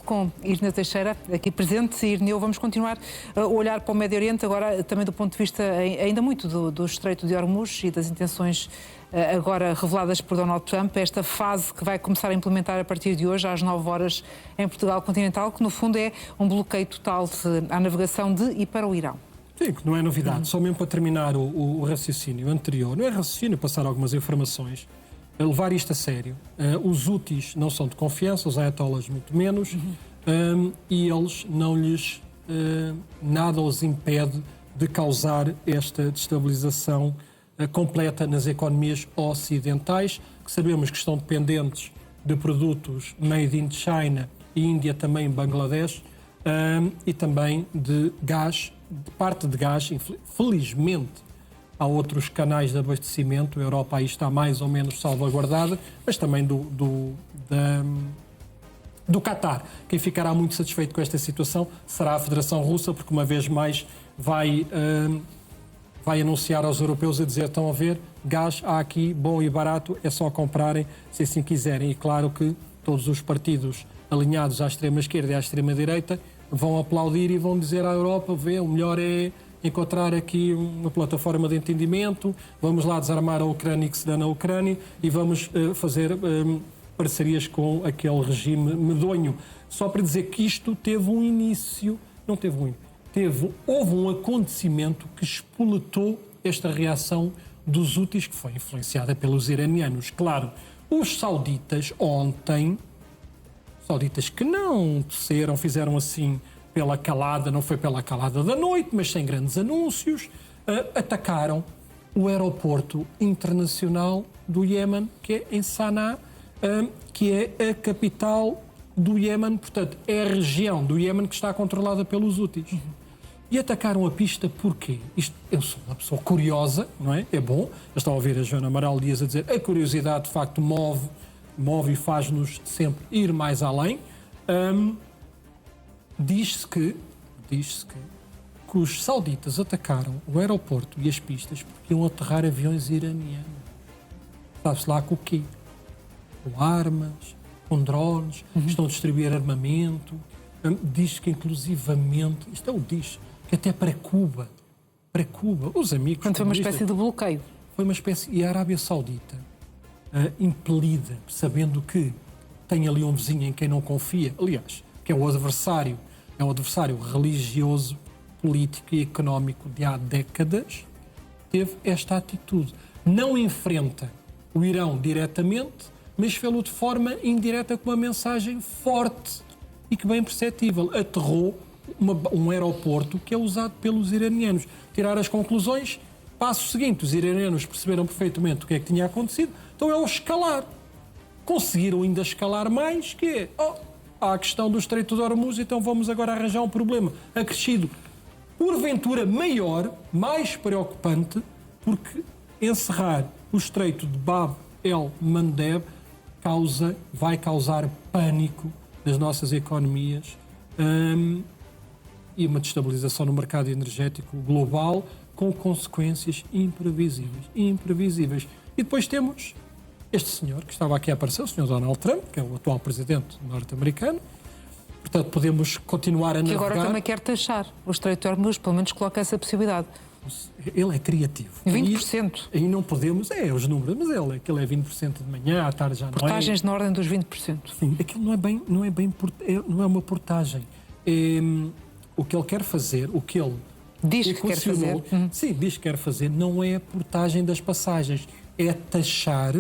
com Irneu Teixeira, aqui presente. Irneu, vamos continuar a olhar para o Médio Oriente, agora também do ponto de vista ainda muito do Estreito de Hormuz e das intenções agora reveladas por Donald Trump, esta fase que vai começar a implementar a partir de hoje, às 9 horas, em Portugal continental, que no fundo é um bloqueio total à navegação de e para o Irão. Sim, que não é novidade. Só mesmo para terminar o raciocínio anterior, não é raciocínio, passar algumas informações, levar isto a sério. Os Houthis não são de confiança, os ayatollahs muito menos, e eles não lhes nada os impede de causar esta destabilização completa nas economias ocidentais, que sabemos que estão dependentes de produtos made in China e Índia também, Bangladesh, e também de gás, de parte de gás, felizmente. Há outros canais de abastecimento, a Europa aí está mais ou menos salvaguardada, mas também do Qatar. Quem ficará muito satisfeito com esta situação será a Federação Russa, porque uma vez mais vai anunciar aos europeus a dizer: estão a ver, gás há aqui, bom e barato, é só comprarem se assim quiserem. E claro que todos os partidos alinhados à extrema-esquerda e à extrema-direita vão aplaudir e vão dizer à Europa: vê, o melhor é encontrar aqui uma plataforma de entendimento, vamos lá desarmar a Ucrânia que se dá na Ucrânia e vamos fazer parcerias com aquele regime medonho. Só para dizer que isto teve um início, não teve um houve um acontecimento que espoletou esta reação dos Houthis, que foi influenciada pelos iranianos. Claro, os sauditas ontem, sauditas que não desceram, fizeram assim pela calada, não foi pela calada da noite, mas sem grandes anúncios, atacaram o aeroporto internacional do Iémen, que é em Sanaa, que é a capital do Iémen, portanto, é a região do Iémen que está controlada pelos Houthis. E atacaram a pista porquê? Eu sou uma pessoa curiosa, não é? É bom. Eu estava a ouvir a Joana Amaral Dias a dizer: a curiosidade, de facto, move e faz-nos sempre ir mais além. Diz-se que os sauditas atacaram o aeroporto e as pistas porque iam aterrar aviões iranianos. Sabe-se lá com o quê? Com armas, com drones, estão a distribuir armamento. Diz que, inclusivamente, isto é o diz, que até para Cuba, os amigos... Portanto, foi uma espécie de bloqueio. Foi uma espécie... E a Arábia Saudita, impelida, sabendo que tem ali um vizinho em quem não confia, aliás, que é o adversário religioso, político e económico de há décadas, teve esta atitude. Não enfrenta o Irão diretamente, mas fê-lo de forma indireta com uma mensagem forte e que bem perceptível. Aterrou um aeroporto que é usado pelos iranianos. Tirar as conclusões, passo seguinte, os iranianos perceberam perfeitamente o que é que tinha acontecido, então é o escalar. Conseguiram ainda escalar mais, que é... há a questão do Estreito de Hormuz, então vamos agora arranjar um problema acrescido, porventura maior, mais preocupante, porque encerrar o Estreito de Bab el-Mandeb vai causar pânico nas nossas economias e uma destabilização no mercado energético global com consequências imprevisíveis. E depois temos este senhor que estava aqui a aparecer, o senhor Donald Trump, que é o atual presidente norte-americano. Portanto, podemos continuar a navegar. Que agora também quer taxar o Estreito de Hormuz, pelo menos coloca essa possibilidade. Ele é criativo. 20%. Aí não podemos... os números, mas aquilo é 20% de manhã, à tarde já não é. Portagens na ordem dos 20%. Sim, aquilo não é uma portagem. O que ele quer fazer, o que ele... Diz que quer fazer. Sim, diz que quer fazer, não é a portagem das passagens, é taxar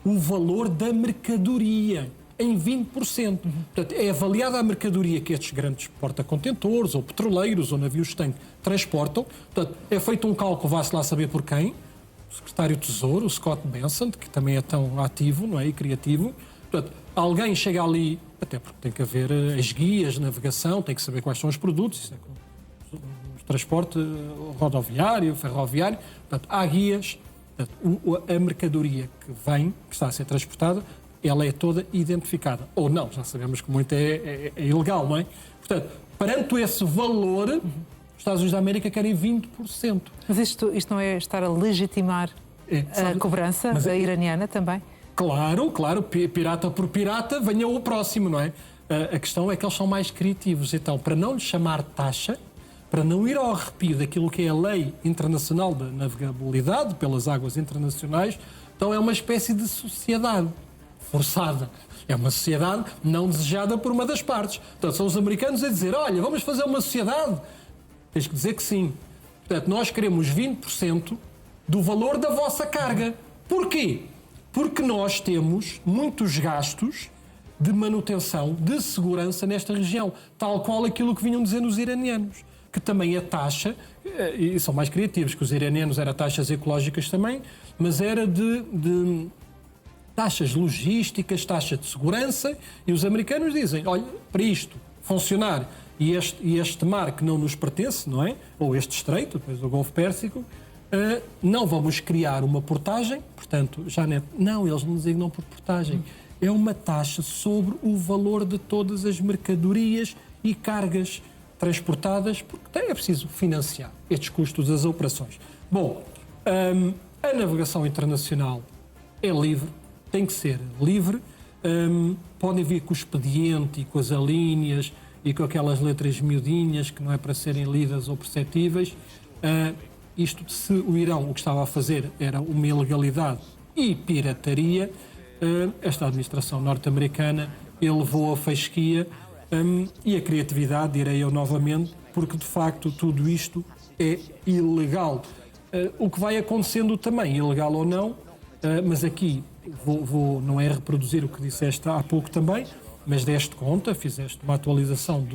o valor da mercadoria em 20%. Portanto, é avaliada a mercadoria que estes grandes porta-contentores, ou petroleiros, ou navios transportam. Portanto, é feito um cálculo, vá-se lá saber por quem. O secretário do Tesouro, o Scott Bessent, que também é tão ativo, não é? E criativo. Portanto, alguém chega ali, até porque tem que haver as guias de navegação, tem que saber quais são os produtos, isso é o transporte rodoviário, ferroviário. Portanto, há guias. Portanto, a mercadoria que vem, que está a ser transportada, ela é toda identificada. Ou não, já sabemos que muito é ilegal, não é? Portanto, perante esse valor, os Estados Unidos da América querem 20%. Mas isto não é estar a legitimar a cobrança iraniana também? Claro, pirata por pirata, venha o próximo, não é? A questão é que eles são mais criativos. Então, para não lhe chamar taxa, para não ir ao arrepio daquilo que é a lei internacional da navegabilidade pelas águas internacionais, então é uma espécie de sociedade forçada. É uma sociedade não desejada por uma das partes. Portanto, são os americanos a dizer, olha, vamos fazer uma sociedade. Tens que dizer que sim. Portanto, nós queremos 20% do valor da vossa carga. Porquê? Porque nós temos muitos gastos de manutenção, de segurança nesta região, tal qual aquilo que vinham dizendo os iranianos, que também a taxa, e são mais criativos que os iranianos, era taxas ecológicas também, mas era de taxas logísticas, taxa de segurança, e os americanos dizem, olha, para isto funcionar e este mar que não nos pertence, não é? Ou este estreito, depois o Golfo Pérsico, não vamos criar uma portagem, portanto, não, eles não designam por portagem. É uma taxa sobre o valor de todas as mercadorias e cargas transportadas, porque é preciso financiar estes custos das operações. Bom, a navegação internacional é livre, tem que ser livre. Podem vir com o expediente e com as alíneas e com aquelas letras miudinhas que não é para serem lidas ou perceptíveis. Isto, se o Irão o que estava a fazer era uma ilegalidade e pirataria, esta administração norte-americana elevou a fasquia e a criatividade, direi eu novamente, porque de facto tudo isto é ilegal. O que vai acontecendo também, ilegal ou não, mas aqui não é reproduzir o que disseste há pouco também, mas deste conta, fizeste uma atualização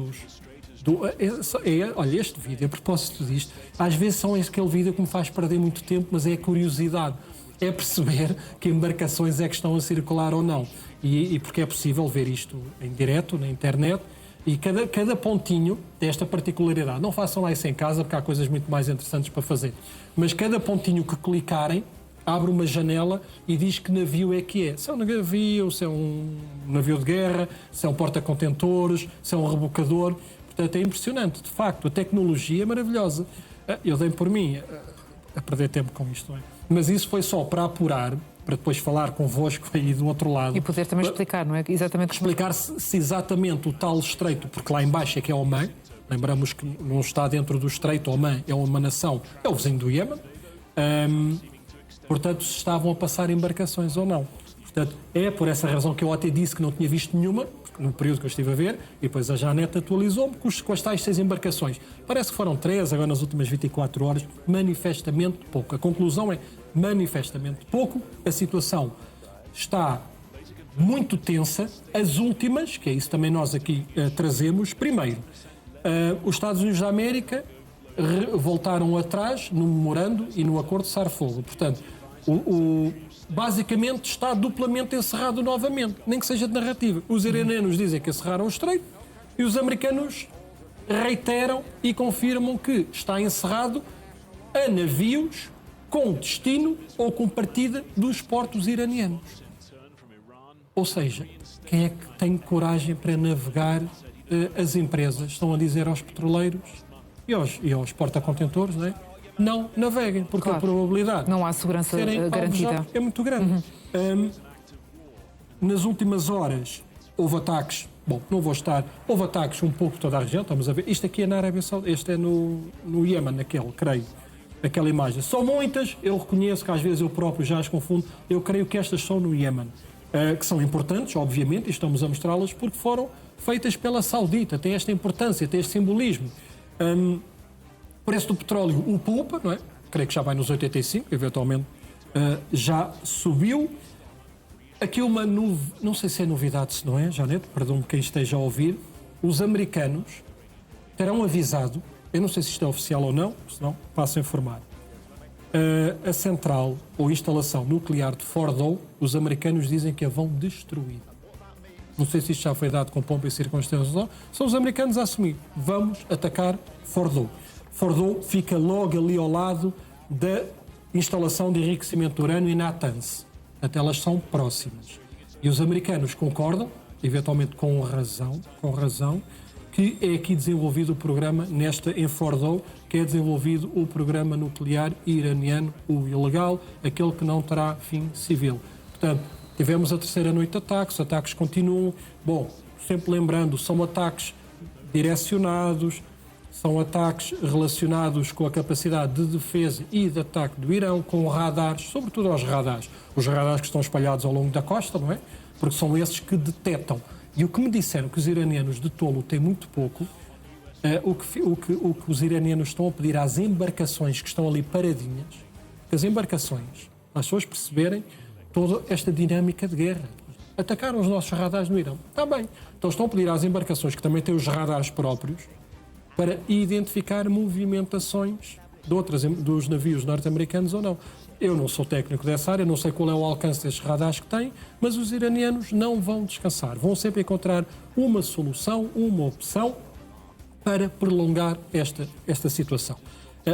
olha, este vídeo, a propósito disto, às vezes são aquele vídeo que me faz perder muito tempo, mas é a curiosidade. É perceber que embarcações é que estão a circular ou não. E porque é possível ver isto em direto, na internet, e cada pontinho desta particularidade. Não façam lá isso em casa, porque há coisas muito mais interessantes para fazer. Mas cada pontinho que clicarem, abre uma janela e diz que navio é que é. Se é um navio, se é um navio de guerra, se é um porta-contentores, se é um rebocador. Portanto, é impressionante. De facto, a tecnologia é maravilhosa. Eu dei por mim a perder tempo com isto, não é? Mas isso foi só para apurar, para depois falar convosco aí do outro lado. E poder também explicar, não é? Exatamente. Explicar se exatamente o tal estreito, porque lá embaixo é que é Omã. Lembramos que não está dentro do estreito. Omã é uma nação, é o vizinho do Iémen. Portanto, se estavam a passar embarcações ou não. Portanto, é por essa razão que eu até disse que não tinha visto nenhuma, no período que eu estive a ver, e depois a Janete atualizou-me com as tais 6 embarcações. Parece que foram 3, agora nas últimas 24 horas, manifestamente pouco. A conclusão é manifestamente pouco. A situação está muito tensa. As últimas, que é isso também nós aqui trazemos, primeiro, os Estados Unidos da América voltaram atrás no memorando e no acordo de cessar-fogo. Portanto, basicamente está duplamente encerrado novamente, nem que seja de narrativa. Os iranianos dizem que encerraram o estreito e os americanos reiteram e confirmam que está encerrado a navios com destino ou com partida dos portos iranianos. Ou seja, quem é que tem coragem para navegar? As empresas estão a dizer aos petroleiros e aos porta-contentores, não é? Não naveguem, porque claro, a probabilidade não há segurança garantida é muito grande. Nas últimas horas houve ataques, houve ataques um pouco por toda a região, estamos a ver, isto aqui é na Arábia Saudita, este é no Iémen, creio, aquela imagem. São muitas, eu reconheço que às vezes eu próprio já as confundo, eu creio que estas são no Iémen, que são importantes, obviamente, e estamos a mostrá-las porque foram feitas pela Saudita, tem esta importância, tem este simbolismo. O preço do petróleo, o poupa, não é? Creio que já vai nos 85, eventualmente já subiu. Aqui uma não sei se é novidade, se não é, Janete, perdão-me quem esteja a ouvir, os americanos terão avisado, eu não sei se isto é oficial ou não, senão passo a informar, a central ou instalação nuclear de Fordow, os americanos dizem que a vão destruir. Não sei se isto já foi dado com pompa e circunstâncias ou não, são os americanos a assumir, vamos atacar Fordow. Fordow fica logo ali ao lado da instalação de enriquecimento de urânio em Natanz. Até elas são próximas. E os americanos concordam, eventualmente com razão, que é aqui desenvolvido o programa, em Fordow, que é desenvolvido o programa nuclear iraniano, o ilegal, aquele que não terá fim civil. Portanto, tivemos a terceira noite de ataques, os ataques continuam. Bom, sempre lembrando, são ataques direcionados, são ataques relacionados com a capacidade de defesa e de ataque do Irão, com radares, sobretudo aos radares. Os radares que estão espalhados ao longo da costa, não é? Porque são esses que detectam. E o que me disseram que os iranianos de tolo têm muito pouco, o que os iranianos estão a pedir às embarcações que estão ali paradinhas, que as embarcações, as pessoas perceberem toda esta dinâmica de guerra. Atacaram os nossos radares no Irão. Está bem. Então estão a pedir às embarcações, que também têm os radares próprios, para identificar movimentações dos navios norte-americanos ou não. Eu não sou técnico dessa área, não sei qual é o alcance destes radares que têm, mas os iranianos não vão descansar. Vão sempre encontrar uma solução, uma opção para prolongar esta situação.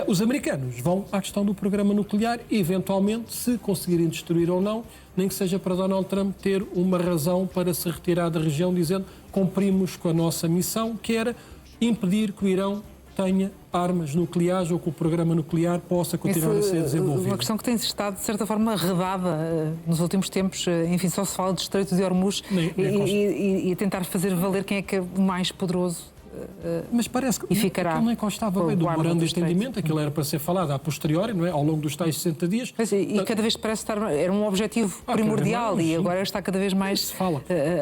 Os americanos vão à questão do programa nuclear e, eventualmente, se conseguirem destruir ou não, nem que seja para Donald Trump ter uma razão para se retirar da região, dizendo cumprimos com a nossa missão, que era impedir que o Irão tenha armas nucleares ou que o programa nuclear possa continuar a ser desenvolvido. Uma questão que tem estado, de certa forma, arredada nos últimos tempos. Enfim, só se fala do Estreito de Hormuz e tentar fazer valer quem é que é o mais poderoso. Mas parece que aquilo nem constava bem do memorando de entendimento, aquilo era para ser falado a posteriori, não é? Ao longo dos tais 60 dias. E cada vez parece estar. Era um objetivo primordial e agora está cada vez mais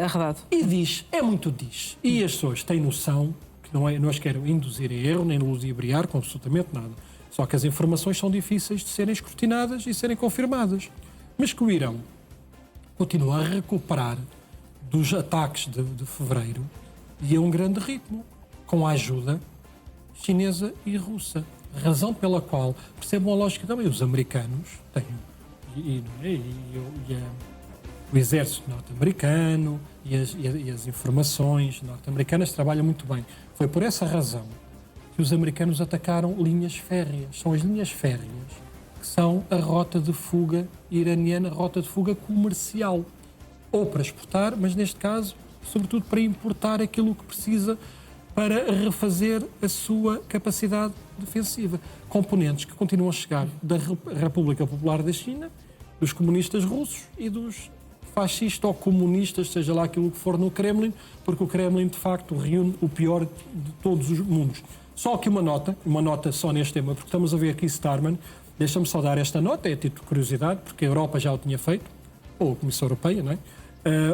arredado. E é muito diz. E as pessoas têm noção que não as querem induzir a erro, nem ludibriar com absolutamente nada. Só que as informações são difíceis de serem escrutinadas e serem confirmadas. Mas que o Irão continua a recuperar dos ataques de fevereiro e a um grande ritmo, com a ajuda chinesa e russa. Razão pela qual, percebam a lógica também, os americanos têm, o exército norte-americano e as informações norte-americanas trabalham muito bem. Foi por essa razão que os americanos atacaram linhas férreas. São as linhas férreas que são a rota de fuga iraniana, a rota de fuga comercial. Ou para exportar, mas neste caso, sobretudo para importar aquilo que precisa para refazer a sua capacidade defensiva. Componentes que continuam a chegar da República Popular da China, dos comunistas russos e dos fascistas ou comunistas, seja lá aquilo que for no Kremlin, porque o Kremlin, de facto, reúne o pior de todos os mundos. Só que uma nota só neste tema, porque estamos a ver aqui Starman, deixa-me só dar esta nota, é a título de curiosidade, porque a Europa já o tinha feito, ou a Comissão Europeia, não é?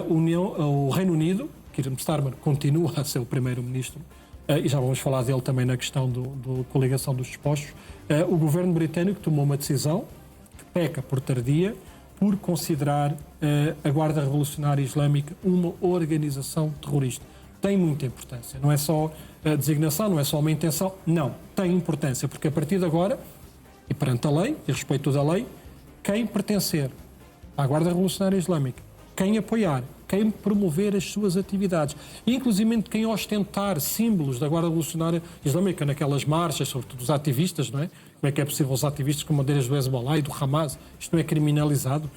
O Reino Unido, Keir Starmer continua a ser o primeiro-ministro, e já vamos falar dele também na questão da coligação dos dispostos. O governo britânico tomou uma decisão que peca por tardia, por considerar a Guarda Revolucionária Islâmica uma organização terrorista. Tem muita importância, não é só a designação, não é só uma intenção, não, tem importância, porque a partir de agora, e perante a lei, e respeito da lei, quem pertencer à Guarda Revolucionária Islâmica, quem apoiar, quem promover as suas atividades, inclusive quem ostentar símbolos da Guarda Revolucionária Islâmica naquelas marchas, sobretudo os ativistas, não é? Como é que é possível os ativistas com bandeiras do Hezbollah e do Hamas, isto não é criminalizado,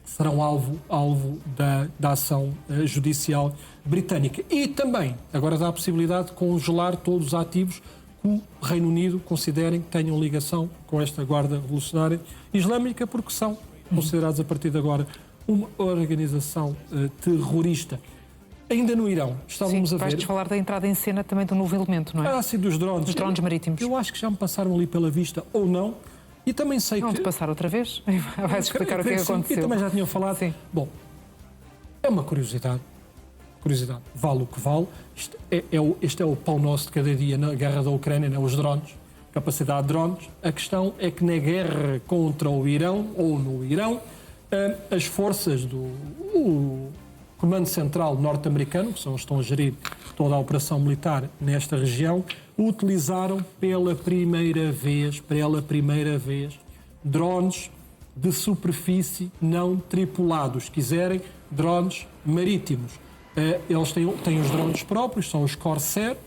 serão alvo da ação judicial britânica. E também, agora dá a possibilidade de congelar todos os ativos que o Reino Unido considerem que tenham ligação com esta Guarda Revolucionária Islâmica, porque são considerados a partir de agora uma organização terrorista. Ainda no Irão, estávamos a ver... Vais-te falar da entrada em cena também do novo elemento, não é? Sim, dos drones. Dos drones marítimos. Eu acho que já me passaram ali pela vista, ou não, e também sei não que... Não te passar outra vez? Vais explicar o que é que aconteceu. E também já tinham falado. Sim. Bom, é uma curiosidade. Vale o que vale. Este é o pão nosso de cada dia na guerra da Ucrânia, né? Os drones, capacidade de drones. A questão é que na guerra contra o Irão, ou no Irão, as forças do Comando Central norte-americano, que são os que estão a gerir toda a operação militar nesta região, utilizaram pela primeira vez, drones de superfície não tripulados, quiserem, drones marítimos. Eles têm os drones próprios, são os Corsair,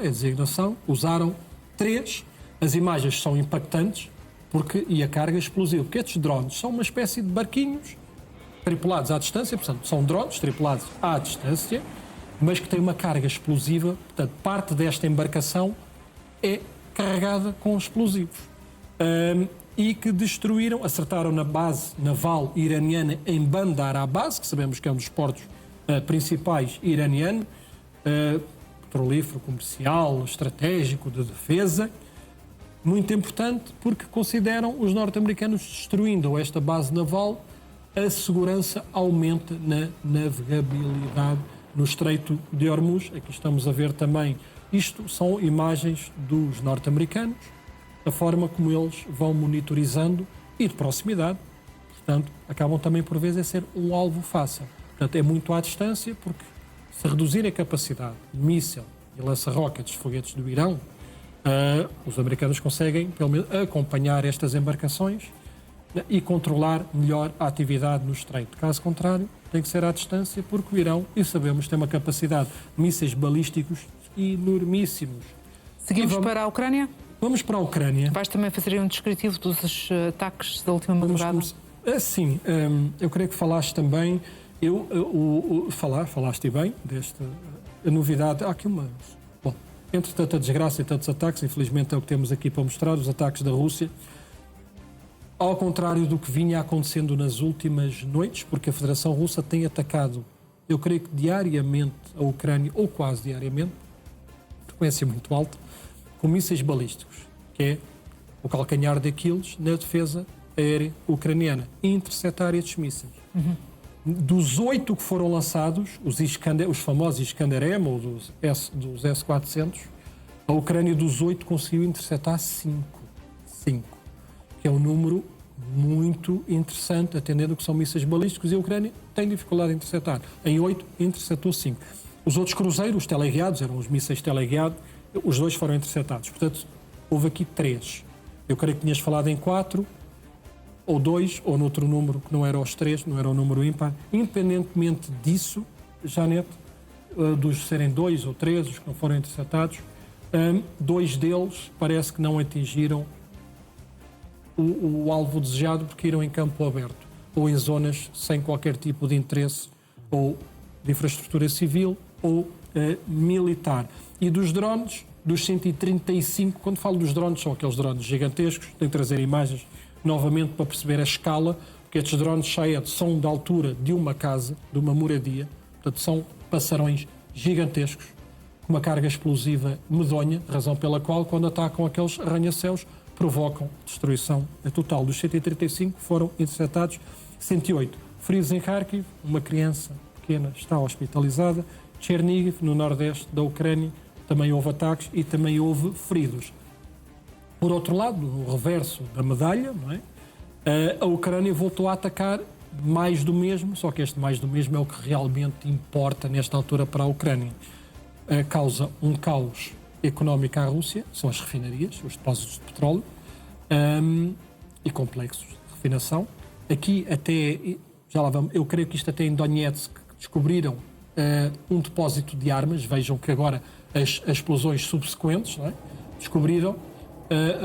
é a designação, usaram 3, as imagens são impactantes, e a carga explosiva, porque estes drones são uma espécie de barquinhos tripulados à distância, portanto, são drones tripulados à distância, mas que têm uma carga explosiva, portanto, parte desta embarcação é carregada com explosivos. e que destruíram, acertaram na base naval iraniana em Bandar Abbas, que sabemos que é um dos portos principais iranianos, petrolífero, comercial, estratégico, de defesa. Muito importante porque consideram os norte-americanos destruindo esta base naval, a segurança aumenta na navegabilidade no Estreito de Hormuz. Aqui estamos a ver também, isto são imagens dos norte-americanos, a forma como eles vão monitorizando e de proximidade, portanto, acabam também por vezes a ser um alvo fácil. Portanto, é muito à distância, porque se reduzir a capacidade de míssil e lança-rockets, foguetes do Irão, os americanos conseguem, pelo menos, acompanhar estas embarcações e controlar melhor a atividade no Estreito. Caso contrário, tem que ser à distância, porque o Irão, e sabemos, tem uma capacidade de mísseis balísticos enormíssimos. Seguimos para a Ucrânia? Vamos para a Ucrânia. Vais também fazer um descritivo dos ataques da última madrugada? Sim, eu creio que falaste também, falaste bem desta novidade. Há aqui uma... Bom, entre tanta desgraça e tantos ataques, infelizmente é o que temos aqui para mostrar, os ataques da Rússia, ao contrário do que vinha acontecendo nas últimas noites, porque a Federação Russa tem atacado, eu creio que diariamente, a Ucrânia, ou quase diariamente, frequência muito alta, com mísseis balísticos, que é o calcanhar de Aquiles na defesa aérea ucraniana, interceptar estes mísseis. Dos 8 que foram lançados, os famosos Iskander-M ou dos S-400, a Ucrânia dos 8 conseguiu interceptar 5, que é um número muito interessante, atendendo que são mísseis balísticos, e a Ucrânia tem dificuldade em interceptar. Em 8, interceptou 5. Os outros cruzeiros, os teleguiados, eram os mísseis teleguiados, os 2 foram interceptados. Portanto, houve aqui 3. Eu creio que tinhas falado em 4, ou 2, ou noutro número que não era os 3, não era o número ímpar. Independentemente disso, Janete, dos serem 2 ou 3, os que não foram interceptados, 2 deles parece que não atingiram o alvo desejado, porque iram em campo aberto, ou em zonas sem qualquer tipo de interesse, ou de infraestrutura civil, ou militar. E dos drones, dos 135, quando falo dos drones, são aqueles drones gigantescos, tenho que trazer imagens novamente para perceber a escala, porque estes drones são da altura de uma casa, de uma moradia, portanto são passarões gigantescos, com uma carga explosiva medonha, razão pela qual, quando atacam aqueles arranha-céus, provocam destruição total. Dos 135 foram interceptados 108. Feridos em Kharkiv, uma criança pequena está hospitalizada. Chernihiv, no nordeste da Ucrânia, também houve ataques e também houve feridos. Por outro lado, no reverso da medalha, não é? A Ucrânia voltou a atacar mais do mesmo, só que este mais do mesmo é o que realmente importa nesta altura para a Ucrânia. Causa um caos económico à Rússia, são as refinarias, os depósitos de petróleo e complexos de refinação. Aqui até, já lá vamos, eu creio que isto até em Donetsk descobriram um depósito de armas, vejam que agora as explosões subsequentes, não é?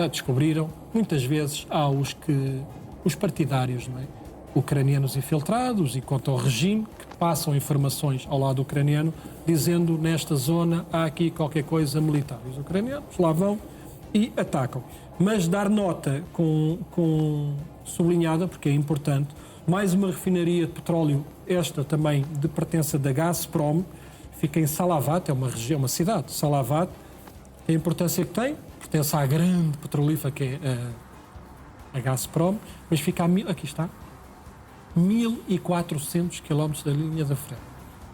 Descobriram, muitas vezes há os partidários, não é? Ucranianos infiltrados e quanto ao regime, que passam informações ao lado ucraniano, dizendo nesta zona há aqui qualquer coisa militar. Os ucranianos lá vão e atacam. Mas dar nota sublinhada, porque é importante, mais uma refinaria de petróleo, esta também de pertença da Gazprom, fica em Salavat, é uma região, uma cidade, Salavat, a importância que tem, pertence à grande petrolífera que é a Gazprom, mas fica aqui está, 1.400 km da linha da frente.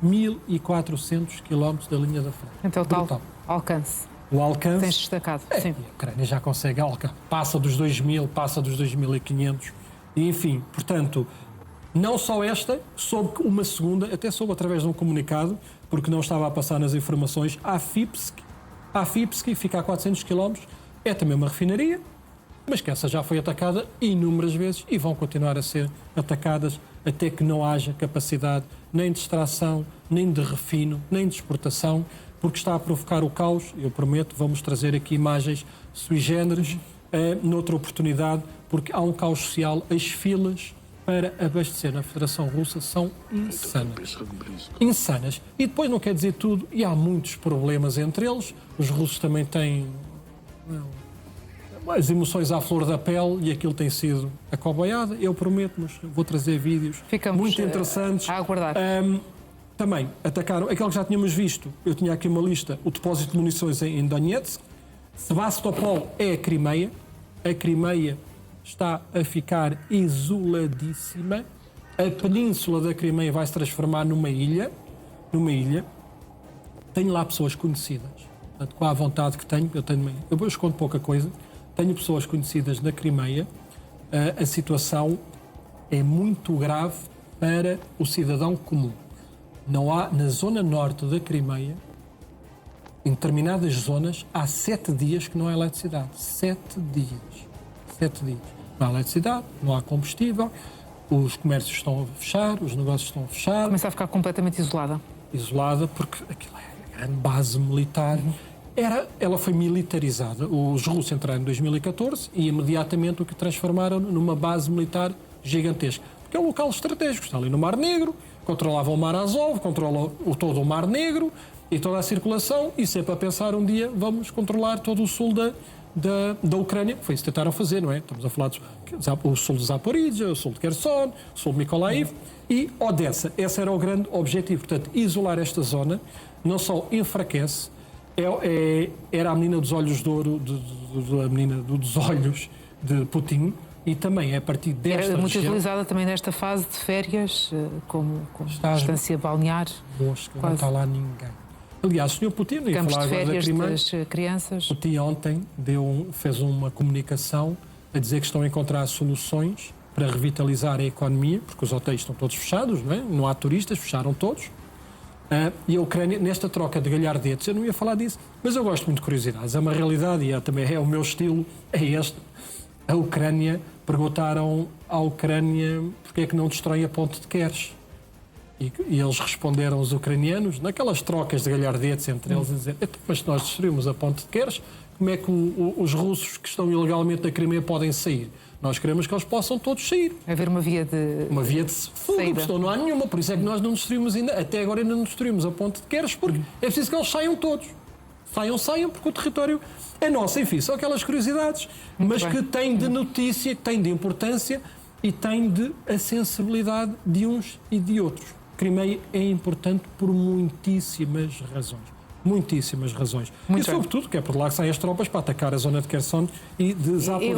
1.400 km da linha da frente. Então, tal alcance. O alcance... Tens destacado, sim. A Ucrânia já consegue alcançar. Passa dos 2.000, passa dos 2.500. E, enfim, portanto, não só esta, soube uma segunda, até soube através de um comunicado, porque não estava a passar nas informações, a Fipski fica a 400 km, é também uma refinaria, mas que essa já foi atacada inúmeras vezes e vão continuar a ser atacadas até que não haja capacidade nem de extração, nem de refino, nem de exportação, porque está a provocar o caos. Eu prometo, vamos trazer aqui imagens sui generis noutra oportunidade, porque há um caos social. As filas para abastecer na Federação Russa são insanas. E depois não quer dizer tudo, e há muitos problemas entre eles. Os russos também têm as emoções à flor da pele e aquilo tem sido acoboiado. Eu prometo, mas vou trazer vídeos muito interessantes. A aguardar. Também atacaram aquilo que já tínhamos visto. Eu tinha aqui uma lista: o depósito de munições em Donetsk. Sebastopol é a Crimeia. A Crimeia está a ficar isoladíssima. A península da Crimeia vai se transformar numa ilha. Tenho lá pessoas conhecidas. Portanto, com a vontade que tenho, eu vos conto pouca coisa. Tenho pessoas conhecidas na Crimeia. A situação é muito grave para o cidadão comum. Não há, na zona norte da Crimeia, em determinadas zonas, há 7 dias que não há eletricidade. 7 dias. 7 dias. Não há eletricidade, não há combustível, os comércios estão a fechar, os negócios estão a fechar. Começa a ficar completamente isolada. Isolada porque aquilo é a grande base militar. Ela foi militarizada. Os russos entraram em 2014 e imediatamente o que transformaram numa base militar gigantesca. Porque é um local estratégico, está ali no Mar Negro, controlava o Mar Azov, controla todo o Mar Negro e toda a circulação, e sempre a pensar um dia vamos controlar todo o sul da Ucrânia. Foi isso que tentaram fazer, não é? Estamos a falar do sul de Zaporizhia, o sul de Kherson, o sul de Mykolaiv e Odessa. Esse era o grande objetivo. Portanto, isolar esta zona não só enfraquece, era a menina dos olhos de ouro, a menina dos olhos de Putin, e também é a partir desta região... Era muito região, utilizada também nesta fase de férias, como distância balnear. Não está lá ninguém. Aliás, o Sr. Putin, ia Campos falar de agora da férias Crimeia, das crianças. Putin ontem fez uma comunicação a dizer que estão a encontrar soluções para revitalizar a economia, porque os hotéis estão todos fechados, não é? Não há turistas, fecharam todos. E a Ucrânia, nesta troca de galhardetes, eu não ia falar disso, mas eu gosto muito de curiosidades. É uma realidade e também é o meu estilo, é este. A Ucrânia, perguntaram à Ucrânia porque é que não destrói a ponte de Kerch. E eles responderam, os ucranianos, naquelas trocas de galhardetes entre eles, a dizer: mas se nós destruímos a ponte de Kerch, como é que os russos que estão ilegalmente na Crimeia podem sair? Nós queremos que eles possam todos sair. Haver uma via de fuga, porque não há nenhuma. Por isso é que nós não destruímos ainda, até agora ainda não destruímos a ponte de Kerch, porque é preciso que eles saiam todos. Saiam, porque o território é nosso. Enfim, são aquelas curiosidades, mas que têm de notícia, que têm de importância e têm de a sensibilidade de uns e de outros. Crimeia é importante por muitíssimas razões. Muitíssimas razões. E sobretudo que é por lá que saem as tropas para atacar a zona de Kherson e de Zaporizhia.